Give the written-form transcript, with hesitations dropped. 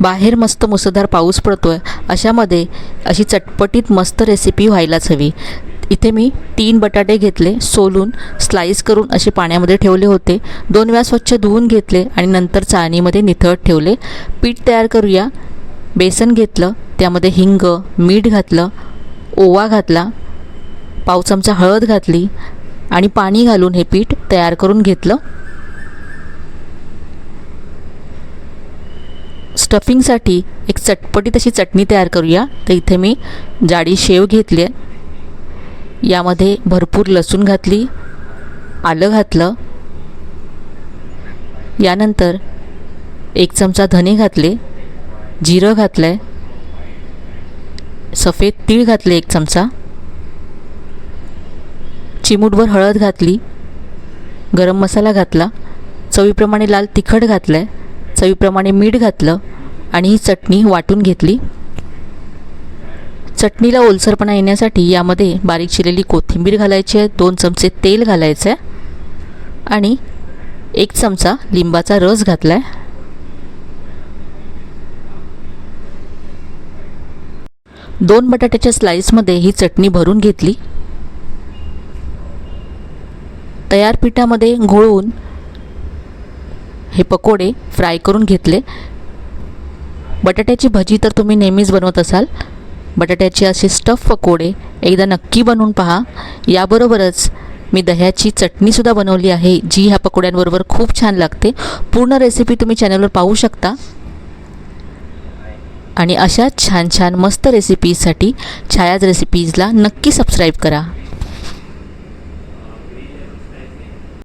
बाहेर मस्त मुसळधार पाऊस पडतोय, अशामध्ये अशी चटपटीत मस्त रेसिपी व्हायलाच हवी। इथे मी 3 बटाटे घेतले, सोलून स्लाइस करून असे पाण्यामध्ये ठेवले होते। 2 वेळा स्वच्छ धुवून घेतले आणि नंतर चाळणीमध्ये निथळत ठेवले। पीठ तयार करूया। बेसन घेतलं, त्यामध्ये हिंग, मीठ घातलं, ओवा घातला, पाव चमचा हळद घातली आणि पाणी घालून हे पीठ तयार करून घेतलं। स्टफिंगसाठी एक चटपटीत अशी चटणी तयार करूया। तर इथे मी जाडी शेव घेतली आहे, यामध्ये भरपूर लसूण घातली, आलं घातलं, यानंतर 1 चमचा धने घातले, जिरं घातलं आहे, सफेद तीळ घातले 1 चमचा, चिमूटभर हळद घातली, गरम मसाला घातला, चवीप्रमाणे लाल तिखट घातलं आहे, चवीप्रमाणे मीठ घातलं आणि ही चटणी वाटून घेतली। चटणीला ओलसरपणा येण्यासाठी यामध्ये बारीक चिरलेली कोथिंबीर घालायची आहे, 2 चमचे तेल घालायचं आहे आणि 1 चमचा लिंबाचा रस घातला आहे। 2 बटाट्याच्या स्लाइसमध्ये ही चटणी भरून घेतली। तयार पिठामध्ये घोळून हे पकोडे फ्राय करून घेतले। बटाट्याची भजी तर तुम्ही नेहमीच बनवत असाल, बटाट्याचे असे स्टफ पकोडे एकदा नक्की बनवून पहा। याबरोबरच मी दह्याची चटणीसुद्धा बनवली आहे, जी ह्या पकोड्यांबरोबर खूप छान लागते। पूर्ण रेसिपी तुम्ही चॅनलवर पाहू शकता आणि अशा छान छान मस्त रेसिपीजसाठी छायाज रेसिपीजला नक्की सबस्क्राईब करा।